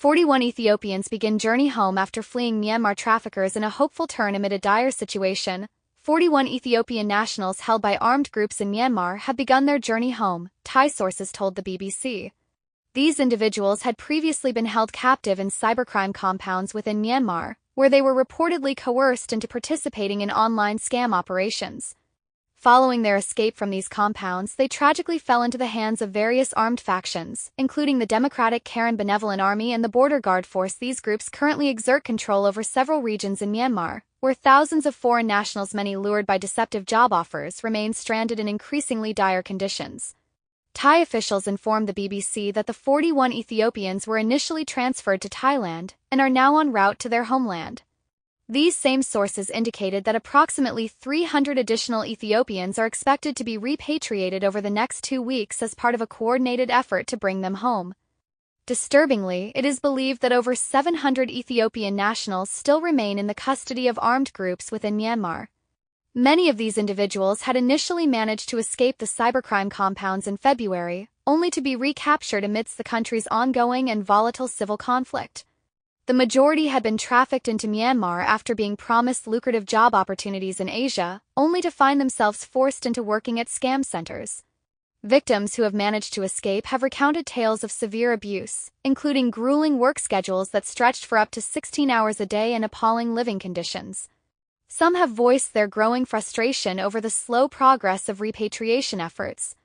41 Ethiopians begin journey home after fleeing Myanmar traffickers in a hopeful turn amid a dire situation. 41 Ethiopian nationals held by armed groups in Myanmar have begun their journey home, Thai sources told the BBC. These individuals had previously been held captive in cybercrime compounds within Myanmar, where they were reportedly coerced into participating in online scam operations. Following their escape from these compounds, they tragically fell into the hands of various armed factions, including the Democratic Karen Benevolent Army and the Border Guard Force. These groups currently exert control over several regions in Myanmar, where thousands of foreign nationals, many lured by deceptive job offers, remain stranded in increasingly dire conditions. Thai officials informed the BBC that the 41 Ethiopians were initially transferred to Thailand and are now en route to their homeland. These same sources indicated that approximately 300 additional Ethiopians are expected to be repatriated over the next 2 weeks as part of a coordinated effort to bring them home. Disturbingly, it is believed that over 700 Ethiopian nationals still remain in the custody of armed groups within Myanmar. Many of these individuals had initially managed to escape the cybercrime compounds in February, only to be recaptured amidst the country's ongoing and volatile civil conflict. The majority had been trafficked into Myanmar after being promised lucrative job opportunities in Asia, only to find themselves forced into working at scam centers. Victims who have managed to escape have recounted tales of severe abuse, including grueling work schedules that stretched for up to 16 hours a day and appalling living conditions. Some have voiced their growing frustration over the slow progress of repatriation efforts.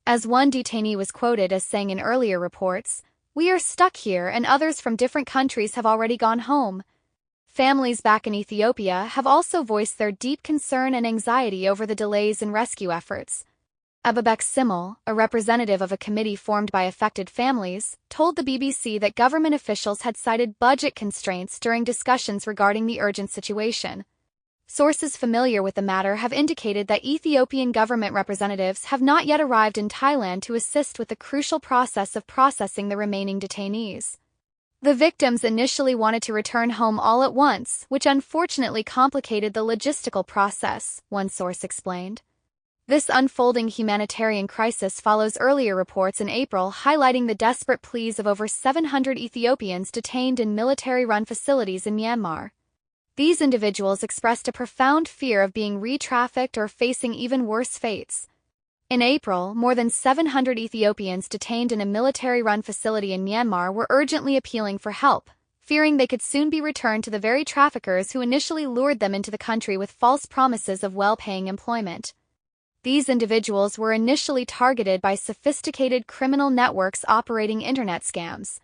As one detainee was quoted as saying in earlier reports, "We are stuck here and others from different countries have already gone home." Families back in Ethiopia have also voiced their deep concern and anxiety over the delays in rescue efforts. Abubek Simel, a representative of a committee formed by affected families, told the BBC that government officials had cited budget constraints during discussions regarding the urgent situation. Sources familiar with the matter have indicated that Ethiopian government representatives have not yet arrived in Thailand to assist with the crucial process of processing the remaining detainees. The victims initially wanted to return home all at once, which unfortunately complicated the logistical process, one source explained. This unfolding humanitarian crisis follows earlier reports in April highlighting the desperate pleas of over 700 Ethiopians detained in military-run facilities in Myanmar. These individuals expressed a profound fear of being re-trafficked or facing even worse fates. In April, more than 700 Ethiopians detained in a military-run facility in Myanmar were urgently appealing for help, fearing they could soon be returned to the very traffickers who initially lured them into the country with false promises of well-paying employment. These individuals were initially targeted by sophisticated criminal networks operating internet scams.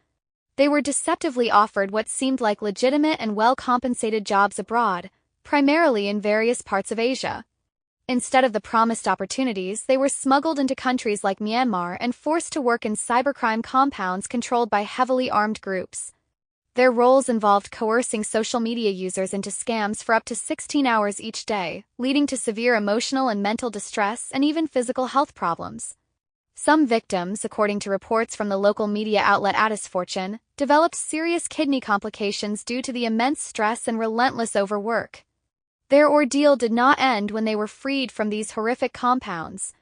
They were deceptively offered what seemed like legitimate and well-compensated jobs abroad, primarily in various parts of Asia. Instead of the promised opportunities, they were smuggled into countries like Myanmar and forced to work in cybercrime compounds controlled by heavily armed groups. Their roles involved coercing social media users into scams for up to 16 hours each day, leading to severe emotional and mental distress and even physical health problems. Some victims, according to reports from the local media outlet Addis Fortune, developed serious kidney complications due to the immense stress and relentless overwork. Their ordeal did not end when they were freed from these horrific compounds.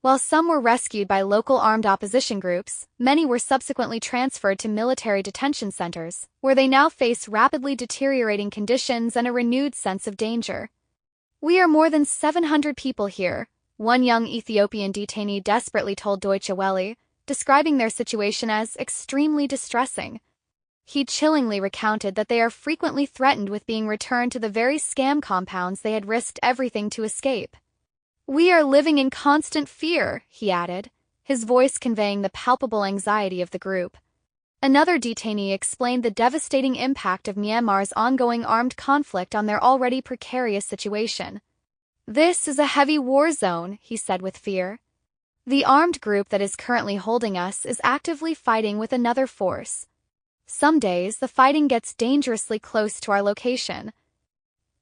While some were rescued by local armed opposition groups, many were subsequently transferred to military detention centers, where they now face rapidly deteriorating conditions and a renewed sense of danger. "We are more than 700 people here," one young Ethiopian detainee desperately told Deutsche Welle, describing their situation as extremely distressing. He chillingly recounted that they are frequently threatened with being returned to the very scam compounds they had risked everything to escape. "We are living in constant fear," he added, his voice conveying the palpable anxiety of the group. Another detainee explained the devastating impact of Myanmar's ongoing armed conflict on their already precarious situation. "This is a heavy war zone," he said with fear. "The armed group that is currently holding us is actively fighting with another force. Some days the fighting gets dangerously close to our location."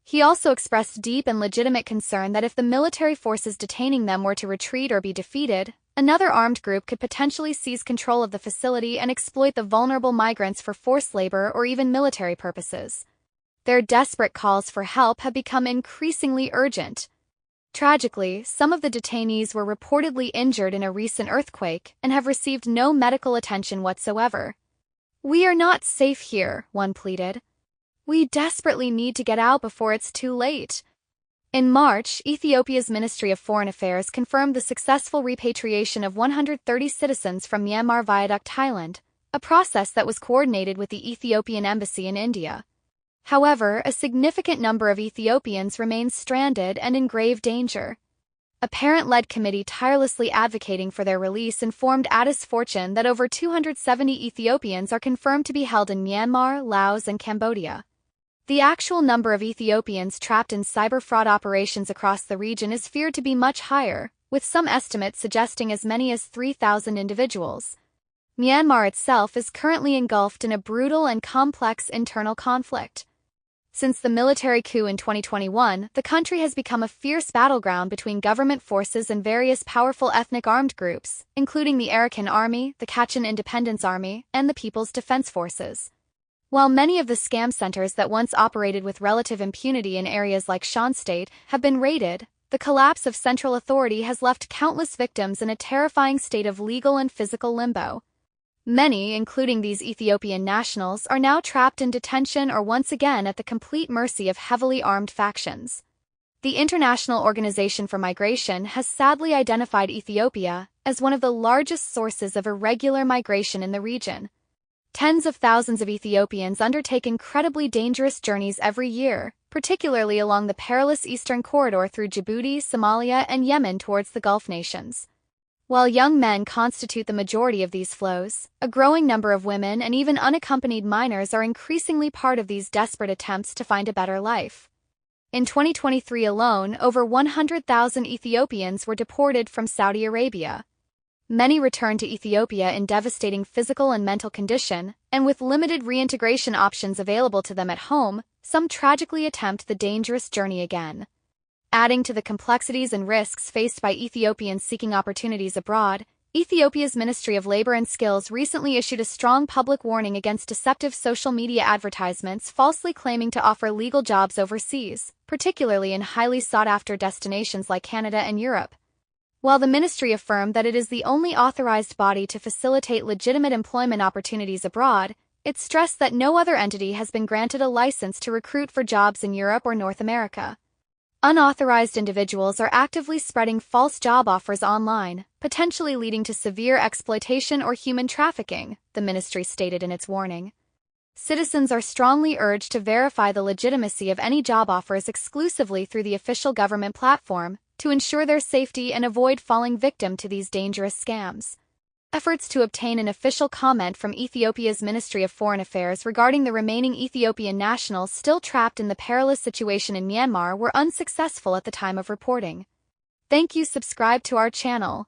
He also expressed deep and legitimate concern that if the military forces detaining them were to retreat or be defeated, another armed group could potentially seize control of the facility and exploit the vulnerable migrants for forced labor or even military purposes. Their desperate calls for help have become increasingly urgent. Tragically, some of the detainees were reportedly injured in a recent earthquake and have received no medical attention whatsoever. "We are not safe here," one pleaded. "We desperately need to get out before it's too late." In March, Ethiopia's Ministry of Foreign Affairs confirmed the successful repatriation of 130 citizens from Myanmar via Thailand, a process that was coordinated with the Ethiopian embassy in India. However, a significant number of Ethiopians remain stranded and in grave danger. A parent-led committee tirelessly advocating for their release informed Addis Fortune that over 270 Ethiopians are confirmed to be held in Myanmar, Laos, and Cambodia. The actual number of Ethiopians trapped in cyber fraud operations across the region is feared to be much higher, with some estimates suggesting as many as 3,000 individuals. Myanmar itself is currently engulfed in a brutal and complex internal conflict. Since the military coup in 2021, the country has become a fierce battleground between government forces and various powerful ethnic armed groups, including the Arakan Army, the Kachin Independence Army, and the People's Defense Forces. While many of the scam centers that once operated with relative impunity in areas like Shan State have been raided, the collapse of central authority has left countless victims in a terrifying state of legal and physical limbo. Many, including these Ethiopian nationals, are now trapped in detention or once again at the complete mercy of heavily armed factions. The International Organization for Migration has sadly identified Ethiopia as one of the largest sources of irregular migration in the region. Tens of thousands of Ethiopians undertake incredibly dangerous journeys every year, particularly along the perilous eastern corridor through Djibouti, Somalia, and Yemen towards the Gulf nations. While young men constitute the majority of these flows, a growing number of women and even unaccompanied minors are increasingly part of these desperate attempts to find a better life. In 2023 alone, over 100,000 Ethiopians were deported from Saudi Arabia. Many returned to Ethiopia in devastating physical and mental condition, and with limited reintegration options available to them at home, some tragically attempt the dangerous journey again. Adding to the complexities and risks faced by Ethiopians seeking opportunities abroad, Ethiopia's Ministry of Labor and Skills recently issued a strong public warning against deceptive social media advertisements falsely claiming to offer legal jobs overseas, particularly in highly sought-after destinations like Canada and Europe. While the ministry affirmed that it is the only authorized body to facilitate legitimate employment opportunities abroad, it stressed that no other entity has been granted a license to recruit for jobs in Europe or North America. Unauthorized individuals are actively spreading false job offers online, potentially leading to severe exploitation or human trafficking, the ministry stated in its warning. Citizens are strongly urged to verify the legitimacy of any job offers exclusively through the official government platform to ensure their safety and avoid falling victim to these dangerous scams. Efforts to obtain an official comment from Ethiopia's Ministry of Foreign Affairs regarding the remaining Ethiopian nationals still trapped in the perilous situation in Myanmar were unsuccessful at the time of reporting. Thank you. Subscribe to our channel.